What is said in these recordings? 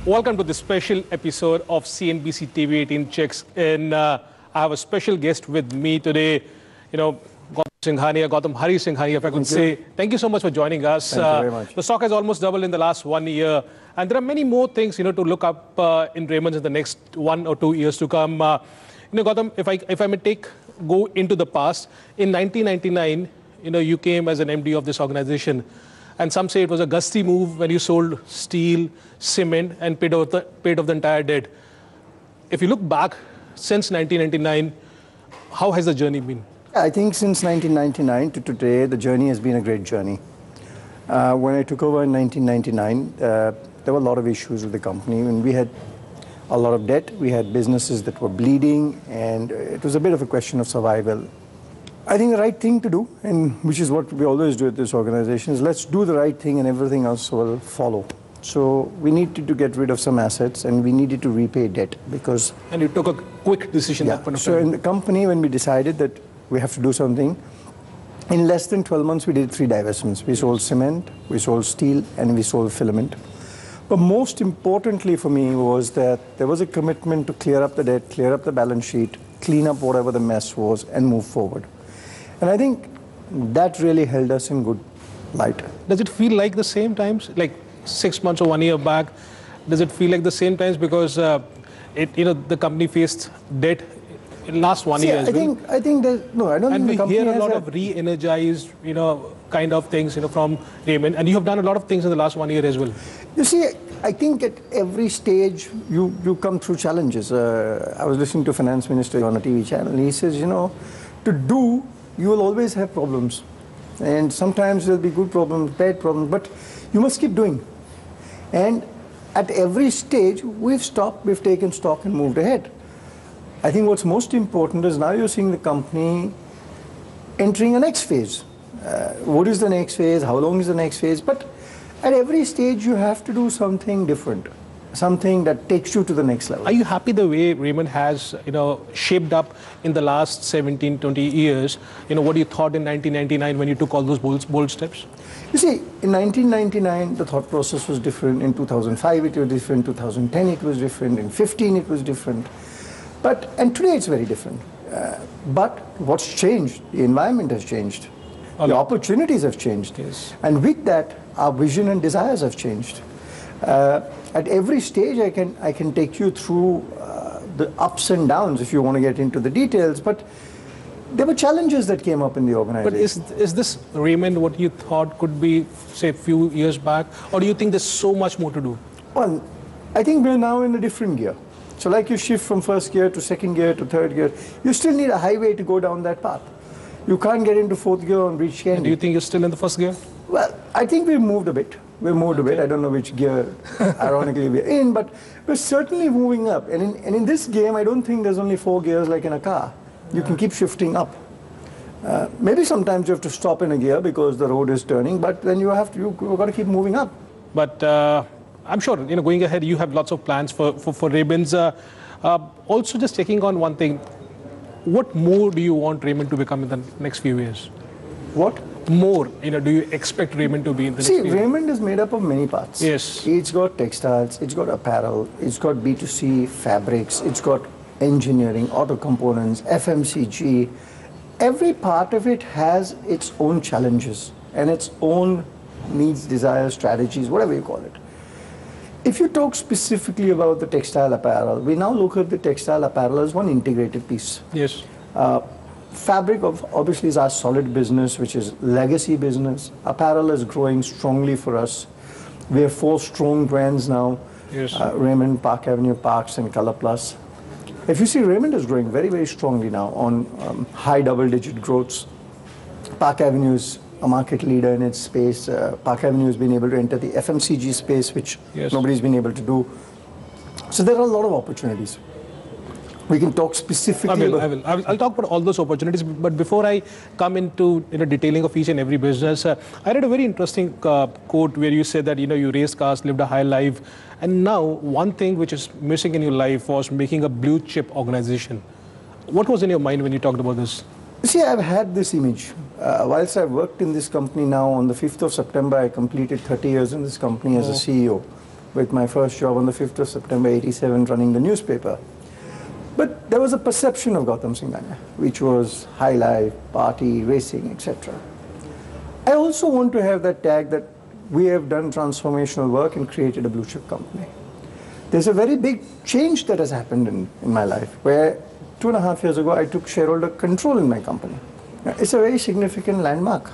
Welcome to this special episode of CNBC TV 18 Checks In. I have a special guest with me today, Gautam Singhania, Gautam Singhania, if I could say. Thank you so much for joining us. Thank you very much. The stock has almost doubled in the last 1 year. And there are many more things, to look up in Raymond's in the next 1 or 2 years to come. Gautam, if I may go into the past, in 1999, you came as an MD of this organization. And some say it was a gusty move when you sold steel, cement, and paid off the entire debt. If you look back since 1999, how has the journey been? I think since 1999 to today, the journey has been a great journey. When I took over in 1999, there were a lot of issues with the company. When we had a lot of debt, we had businesses that were bleeding, and it was a bit of a question of survival. I think the right thing to do, and which is what we always do at this organization, is let's do the right thing and everything else will follow. So we needed to get rid of some assets and we needed to repay debt because... And you took a quick decision. Yeah. So in the company, when we decided that we have to do something, in less than 12 months, we did 3 divestments. We sold cement, we sold steel, and we sold filament. But most importantly for me was that there was a commitment to clear up the debt, clear up the balance sheet, clean up whatever the mess was, and move forward. And I think that really held us in good light. Does it feel like the same times, like 6 months or 1 year back? Does it feel like the same times because the company faced debt in last 1 year as well? I think there's no. I don't think the company hear a lot of re-energized, kind of things, from Raymond, and you have done a lot of things in the last 1 year as well. You see, I think at every stage you come through challenges. I was listening to a finance minister on a TV channel, and he says, to do. You will always have problems, and sometimes there'll be good problems, bad problems, but you must keep doing. And at every stage, we've stopped, we've taken stock and moved ahead. I think what's most important is now you're seeing the company entering a next phase. What is the next phase? How long is the next phase? But at every stage, you have to do something different, something that takes you to the next level. Are you happy the way Raymond has, shaped up in the last 17, 20 years? What you thought in 1999 when you took all those bold steps? You see, in 1999, the thought process was different. In 2005, it was different. In 2010, it was different. In 15, it was different. And today, it's very different. But what's changed? The environment has changed. The opportunities have changed. Yes. And with that, our vision and desires have changed. At every stage, I can take you through the ups and downs if you want to get into the details. But there were challenges that came up in the organization. But is this Raymond what you thought could be, say, a few years back? Or do you think there's so much more to do? Well, I think we're now in a different gear. So like you shift from first gear to second gear to third gear, you still need a highway to go down that path. You can't get into fourth gear and reach candy. Do you think you're still in the first gear? Well, I think we've moved a bit. We've moved a bit. I don't know which gear, ironically, we're in, but we're certainly moving up. And in this game, I don't think there's only 4 gears like in a car. You can keep shifting up. Maybe sometimes you have to stop in a gear because the road is turning, but then you've got to keep moving up. But I'm sure, going ahead, you have lots of plans for Raymond's. Also, just checking on one thing. What more do you want Raymond to become in the next few years? What? More, do you expect Raymond to be in the next few years? See, Raymond is made up of many parts. Yes. It's got textiles, it's got apparel, it's got B2C fabrics, it's got engineering, auto components, FMCG. Every part of it has its own challenges and its own needs, desires, strategies, whatever you call it. If you talk specifically about the textile apparel, we now look at the textile apparel as one integrated piece. Yes. Fabric obviously is our solid business, which is legacy business. Apparel is growing strongly for us. We have 4 strong brands now. Yes. Raymond, Park Avenue, Parks, and Color Plus. If you see, Raymond is growing very, very strongly now on high double-digit growths. Park Avenue is a market leader in its space. Park Avenue has been able to enter the FMCG space, which nobody's been able to do. So there are a lot of opportunities. We can talk specifically. I'll talk about all those opportunities. But before I come into detailing of each and every business, I read a very interesting quote where you said that you raced cars, lived a high life, and now one thing which is missing in your life was making a blue chip organization. What was in your mind when you talked about this? See, I've had this image. Whilst I've worked in this company now, on the 5th of September, I completed 30 years in this company as a CEO. with my first job on the 5th of September 87 running the newspaper. But there was a perception of Gautam Singhania, which was high life, party, racing, etc. I also want to have that tag that we have done transformational work and created a blue chip company. There's a very big change that has happened in my life, where 2.5 years ago I took shareholder control in my company. Now, it's a very significant landmark,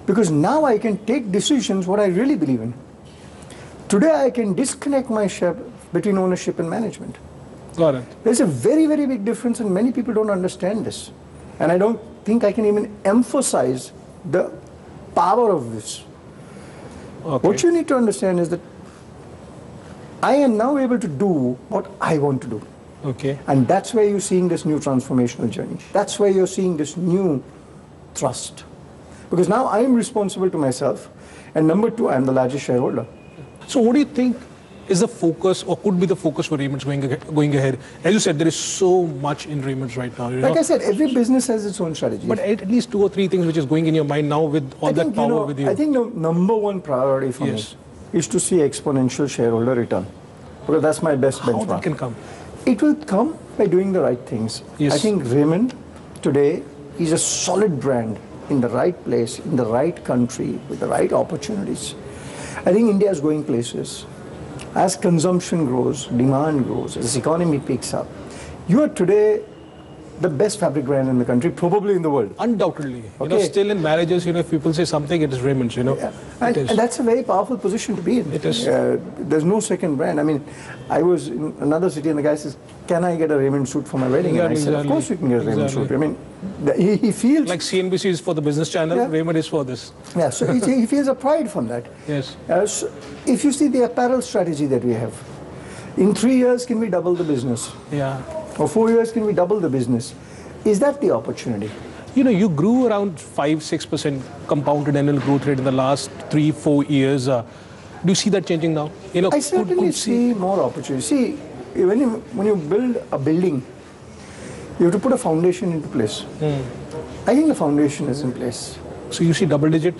because now I can take decisions what I really believe in. Today I can disconnect myself between ownership and management. Got it. There's a very, very big difference, and many people don't understand this. And I don't think I can even emphasize the power of this. Okay. What you need to understand is that I am now able to do what I want to do. Okay. And that's where you're seeing this new transformational journey. That's where you're seeing this new thrust. Because now I am responsible to myself, and number two, I am the largest shareholder. So what do you think is the focus, or could be the focus for Raymond's going ahead? As you said, there is so much in Raymond's right now. Like I said, every business has its own strategy. But at least 2 or 3 things which is going in your mind now with all that power with you. I think the number one priority for me is to see exponential shareholder return. Because that's my best benchmark. How that can come? It will come by doing the right things. Yes. I think Raymond today is a solid brand in the right place, in the right country, with the right opportunities. I think India is going places. As consumption grows, demand grows, as the economy picks up, you are today the best fabric brand in the country, probably in the world. Undoubtedly. Okay. You know, still in marriages, you know, if people say something, it is Raymond's, you know. Yeah. And that's a very powerful position to be in. It is. There's no second brand. I mean, I was in another city and the guy says, can I get a Raymond suit for my wedding? Yeah, and I said, of course you can get a Raymond suit. I mean, he feels... Like CNBC is for the business channel, Raymond is for this. Yeah, so he feels a pride from that. Yes. So if you see the apparel strategy that we have, in 3 years, can we double the business? Yeah. Or 4 years, can we double the business? Is that the opportunity? You know, you grew around 5-6% compounded annual growth rate in the last 3-4 years. Do you see that changing now? You know, I certainly see more opportunity. See, when you build a building, you have to put a foundation into place. I think the foundation is in place. So you see double-digit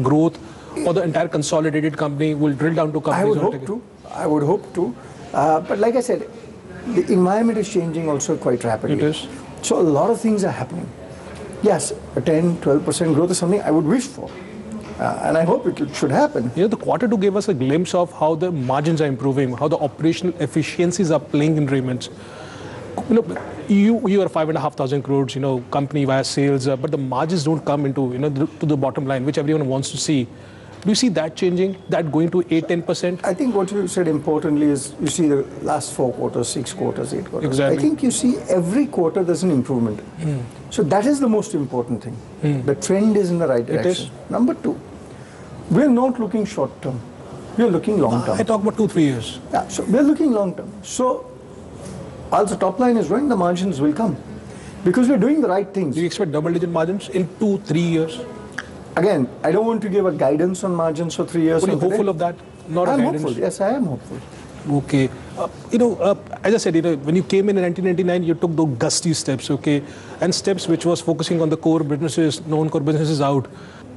growth, or the entire consolidated company will drill down to companies? I would hope to. But like I said, the environment is changing also quite rapidly. It is. So a lot of things are happening. Yes, a 10-12% growth is something I would wish for. And I hope it should happen. You know, the quarter 2 gave us a glimpse of how the margins are improving, how the operational efficiencies are playing in Raymond's. You know, you are 5,500 crores, you know, company via sales, but the margins don't come into, you know, to the bottom line, which everyone wants to see. Do you see that changing, that going to 8-10%? I think what you said importantly is you see the last 4 quarters, 6 quarters, 8 quarters. Exactly. I think you see every quarter there's an improvement. So that is the most important thing. The trend is in the right direction. It is. Number 2, we're not looking short term. We're looking long term. I talk about 2-3 years. Yeah, so we're looking long term. So as the top line is growing, the margins will come. Because we're doing the right things. Do you expect double-digit margins in 2-3 years? Again, I don't want to give a guidance on margins for 3 years. Are you hopeful of that? Not I'm a guidance. hopeful. Yes, I am hopeful. Okay. You know, as I said, you know, when you came in 1999, you took those gusty steps, okay? And steps which was focusing on the core businesses, non-core businesses out.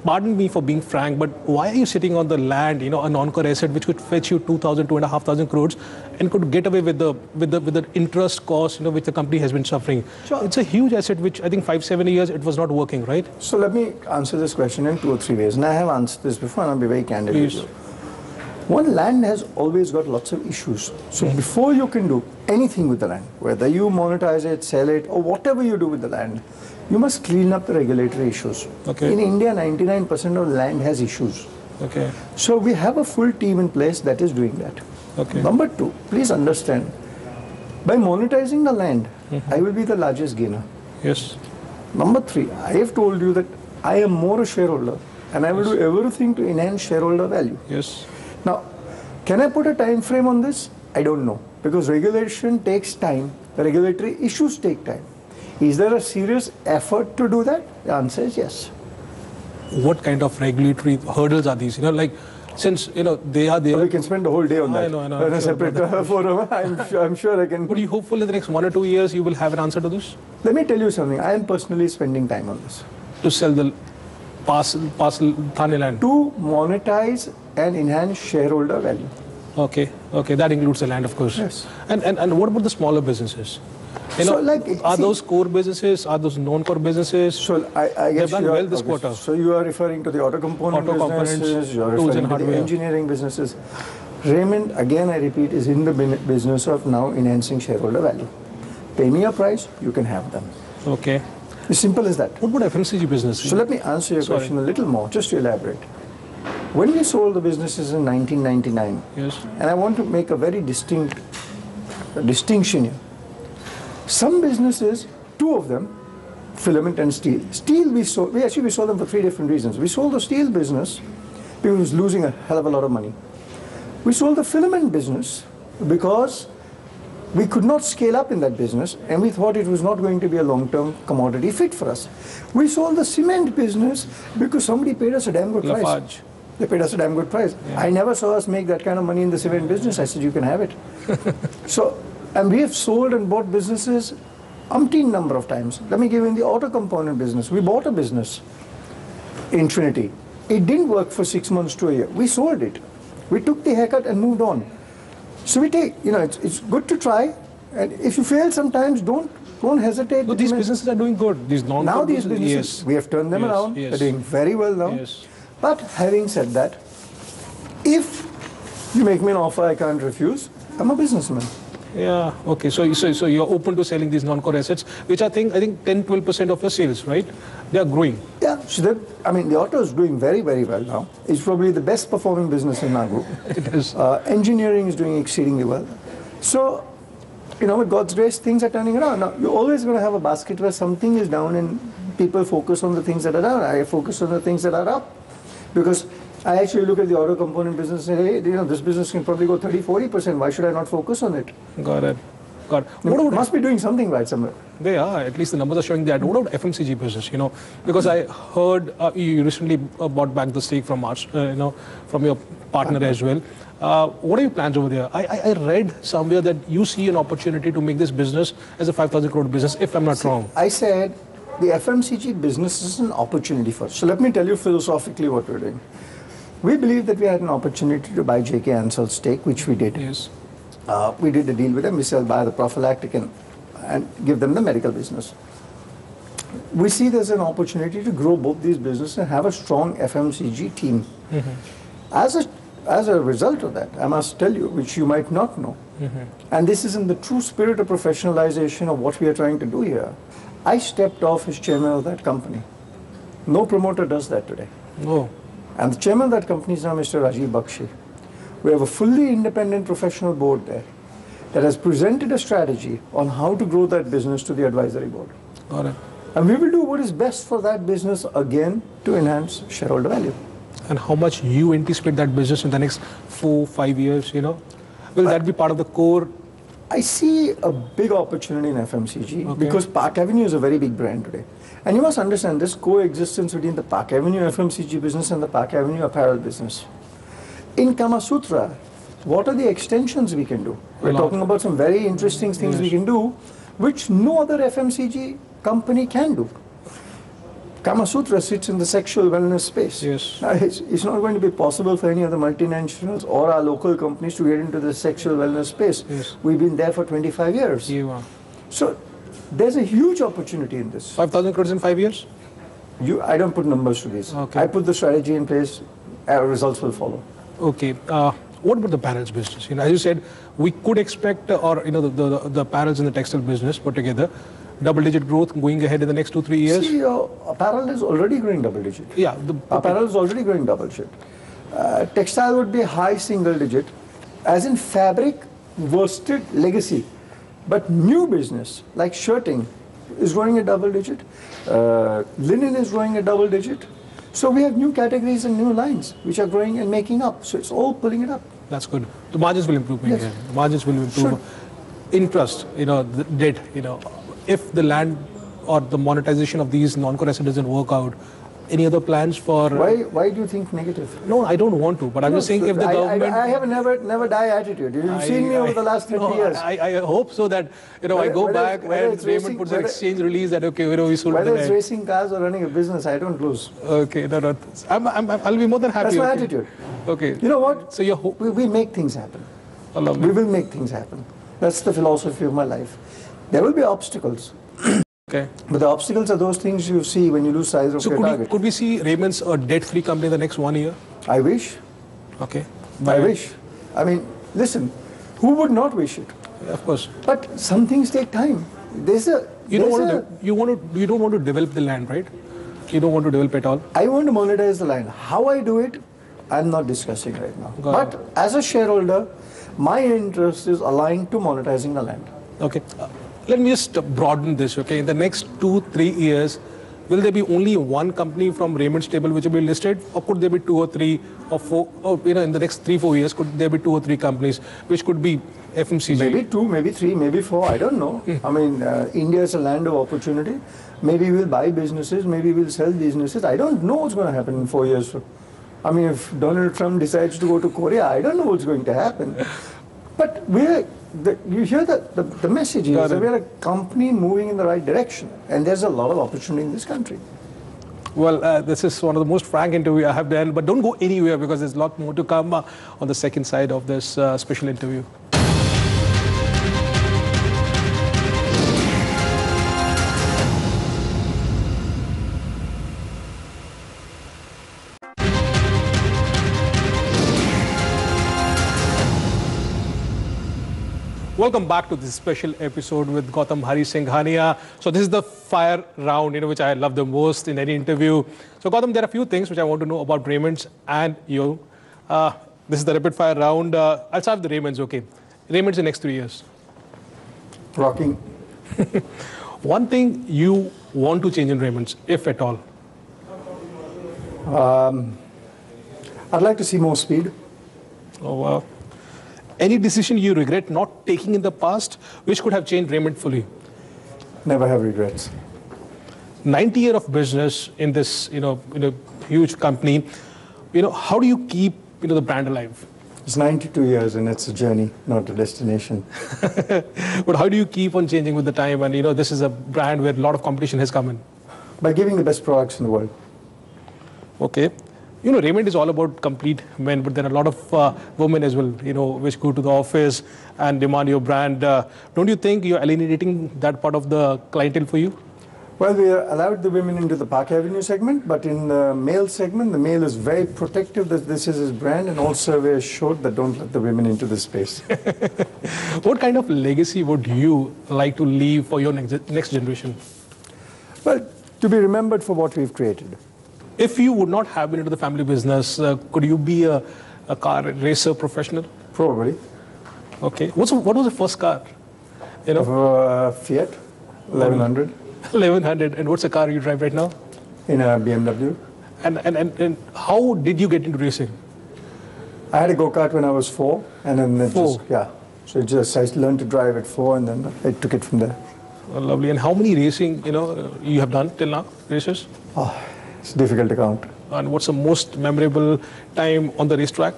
Pardon me for being frank, but why are you sitting on the land, you know, a non-core asset which could fetch you 2,500 crores and could get away with the interest cost, you know, which the company has been suffering? Sure. It's a huge asset which I think 5-7 years it was not working, right? So let me answer this question in 2 or 3 ways. And I have answered this before and I'll be very candid with you. One, land has always got lots of issues. So before you can do anything with the land, whether you monetize it, sell it, or whatever you do with the land, you must clean up the regulatory issues. Okay. In India, 99% of land has issues. Okay. So we have a full team in place that is doing that. Okay. Number 2, please understand, by monetizing the land, I will be the largest gainer. Yes. Number 3, I have told you that I am more a shareholder and I will do everything to enhance shareholder value. Yes. Now, can I put a time frame on this? I don't know, because regulation takes time, the regulatory issues take time. Is there a serious effort to do that? The answer is yes. What kind of regulatory hurdles are these? You know, like, since, you know, they are there. Well, we can spend the whole day on that. I know. In a separate forum. I'm sure I can. But are you hopeful in the next 1 or 2 years you will have an answer to this? Let me tell you something. I am personally spending time on this. To sell the parcel Thane land? To monetize and enhance shareholder value. Okay, okay, that includes the land, of course. Yes. And what about the smaller businesses? You So, know, like, are see- those core businesses? Are those non-core businesses? So I They've guess done you are, well this okay, quarter. So you are referring to the auto component Auto components, businesses, you are tools referring and to the hardware. engineering businesses. Raymond, again I repeat, is in the business of now enhancing shareholder value. Pay me a price, you can have them. Okay. As simple as that. What about FMCG business? So let me answer your Sorry. question a little more, just to elaborate. When we sold the businesses in 1999, Yes. and I want to make a very distinction here. Some businesses, two of them, filament and steel. Steel we sold them for three different reasons. We sold the steel business because it was losing a hell of a lot of money. We sold the filament business because we could not scale up in that business and we thought it was not going to be a long-term commodity fit for us. We sold the cement business because somebody paid us a damn good price. Lafarge. They paid us a damn good price. Yeah. I never saw us make that kind of money in the cement business. I said, you can have it. So, and we have sold and bought businesses umpteen number of times. Let me give you in the auto component business. We bought a business in Trinity. It didn't work for 6 months to a year. We sold it. We took the haircut and moved on. So we take, it's good to try. And if you fail sometimes, don't hesitate. So these businesses are doing good. These non-core Now these businesses, businesses, yes. we have turned them Yes, around. yes. They're doing very well now. Yes. But having said that, if you make me an offer I can't refuse, I'm a businessman. Yeah. Okay. So you're open to selling these non-core assets, which I think 10-12% of your sales, right? They are growing. Yeah. So the auto is doing very, very well now. It's probably the best performing business in our group. It is. Engineering is doing exceedingly well. So, with God's grace, things are turning around. Now, you're always going to have a basket where something is down and people focus on the things that are down. I focus on the things that are up. Because I actually look at the auto component business and say, hey, this business can probably go 30-40%. Why should I not focus on it? Got it. Got it. What must be doing something right somewhere. They are. At least the numbers are showing that. What about FMCG business? Because I heard you recently bought back the stake from from your partner as well. What are your plans over there? I read somewhere that you see an opportunity to make this business as a 5,000 crore business, if I'm not wrong. I said the FMCG business is an opportunity for us. So let me tell you philosophically what we're doing. We believe that we had an opportunity to buy J.K. Ansell's stake, which we did. Yes. We did a deal with them. We sell buy the prophylactic and give them the medical business. We see there's an opportunity to grow both these businesses and have a strong FMCG team. Mm-hmm. As a result of that, I must tell you, which you might not know, and this is in the true spirit of professionalization of what we are trying to do here, I stepped off as chairman of that company. No promoter does that today. No. And the chairman of that company is now Mr. Rajiv Bakshi. We have a fully independent professional board there that has presented a strategy on how to grow that business to the advisory board. Got it. And we will do what is best for that business again to enhance shareholder value. And how much you anticipate that business in the next 4-5 years, Will that be part of the core? I see a big opportunity in FMCG Okay. because Park Avenue is a very big brand today. And you must understand this coexistence between the Park Avenue FMCG business and the Park Avenue apparel business. In Kama Sutra, what are the extensions we can do? We're talking about some very interesting things we can do, which no other FMCG company can do. Kama Sutra sits in the sexual wellness space. Yes. Now, it's not going to be possible for any of the multinationals or our local companies to get into the sexual wellness space. Yes. We've been there for 25 years. You are. So there's a huge opportunity in this. 5,000 crores in 5 years? I don't put numbers to this. Okay. I put the strategy in place, results will follow. Okay. What about the apparels business? As you said, we could expect, the apparels and the textile business put together, double-digit growth going ahead in the next 2-3 years. See, apparel is already growing double-digit. Yeah. Apparel is already growing double-digit. Textile would be high single-digit, as in fabric, worsted, legacy. But new business, like shirting, is growing at double-digit. Linen is growing at double-digit. So we have new categories and new lines, which are growing and making up. So it's all pulling it up. That's good. The margins will improve. Yes. Again. The margins will improve. Sure. Interest, the debt, if the land or the monetization of these non-core assets doesn't work out, any other plans for... Why do you think negative? No, I don't want to, but I'm just saying if the government... I have a never die attitude. You've seen me over the last 30 years. I hope so that, I go back and Raymond puts an exchange release that, we sold whether the it's land. racing cars or running a business, I don't lose. Okay, I'll be more than happy. That's my okay. attitude. Okay. You know what? So you're We make things happen. Lovely. We will make things happen. That's the philosophy of my life. There will be obstacles. Okay. But the obstacles are those things you see when you lose sight of your target. Could we see Raymond's a debt-free company in the next 1 year? I wish. Okay. I wish. I mean, listen, who would not wish it? Of course. But some things take time. You don't want to develop the land, right? You don't want to develop it all. I want to monetize the land. How I do it, I'm not discussing right now. But as a shareholder, my interest is aligned to monetizing the land. Okay. Let me just broaden this, okay? In the next 2-3 years, will there be only one company from Raymond's table which will be listed? Or could there be 2 or 3 or 4, or, in the next 3-4 years, could there be 2 or 3 companies which could be FMCG? Maybe 2, maybe 3, maybe 4, I don't know. I mean, India is a land of opportunity. Maybe we'll buy businesses, maybe we'll sell businesses. I don't know what's going to happen in 4 years. I mean, if Donald Trump decides to go to Korea, I don't know what's going to happen. But you hear the message is that we're a company moving in the right direction, and there's a lot of opportunity in this country. Well, this is one of the most frank interviews I have done, but don't go anywhere because there's a lot more to come on the second side of this special interview. Welcome back to this special episode with Gautam Singhania. So this is the fire round, which I love the most in any interview. So Gautam, there are a few things which I want to know about Raymond's and you. This is the rapid fire round. I'll start with the Raymond's, okay. Raymond's in the next 3 years. Rocking. One thing you want to change in Raymond's, if at all? I'd like to see more speed. Oh, wow. Any decision you regret not taking in the past, which could have changed Raymond fully? Never have regrets. 90 years of business in this, huge company. How do you keep, the brand alive? It's 92 years and it's a journey, not a destination. But how do you keep on changing with the time? And, this is a brand where a lot of competition has come in. By giving the best products in the world. Okay. Raymond is all about complete men, but there are a lot of women as well, which go to the office and demand your brand. Don't you think you're alienating that part of the clientele for you? Well, we allowed the women into the Park Avenue segment, but in the male segment, the male is very protective that this is his brand, and all surveys showed that don't let the women into this space. What kind of legacy would you like to leave for your next generation? Well, to be remembered for what we've created. If you would not have been into the family business, could you be a car racer professional? Probably. Okay. What was the first car? Fiat 1100. 1100. And what's the car you drive right now? In a BMW. And how did you get into racing? I had a go-kart when I was 4, and then So I learned to drive at 4, and then I took it from there. Oh, lovely. And how many racing, you have done till now, races? Oh, it's difficult to count. And what's the most memorable time on the racetrack?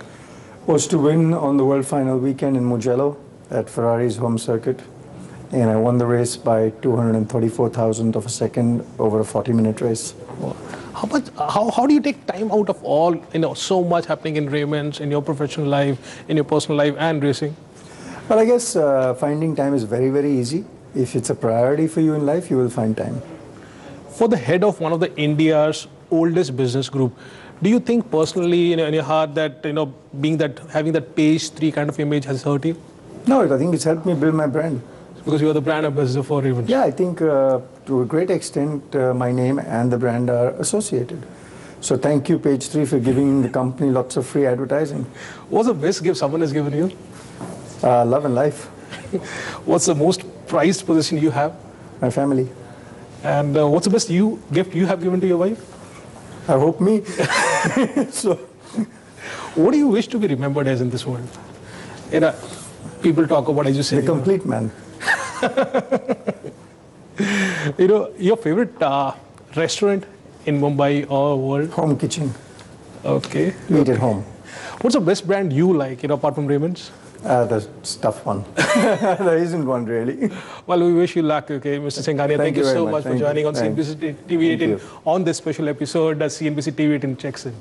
Was to win on the World Final weekend in Mugello at Ferrari's home circuit. And I won the race by 234,000th of a second over a 40-minute race. How do you take time out of all, so much happening in Raymond's, in your professional life, in your personal life, and racing? Well, I guess finding time is very, very easy. If it's a priority for you in life, you will find time. For the head of one of the India's oldest business group, do you think personally, in your heart, that having that page 3 kind of image has hurt you? No, I think it's helped me build my brand. Because you are the brand ambassador for Raymond's. Yeah, I think to a great extent, my name and the brand are associated. So thank you, Page 3, for giving the company lots of free advertising. What's the best gift someone has given you? Love and life. What's the most prized possession you have? My family. And what's the best gift you have given to your wife? I hope me. So, what do you wish to be remembered as in this world? People talk about, as you said, the complete man. Your favorite restaurant in Mumbai or world? Home kitchen. Okay. Eat at home. What's the best brand you like, apart from Raymond's? The tough one. There isn't one really. Well, we wish you luck, okay, Mr. Singhania. Thank you so much for joining on CNBC TV 18 on this special episode. CNBC TV 18 checks in.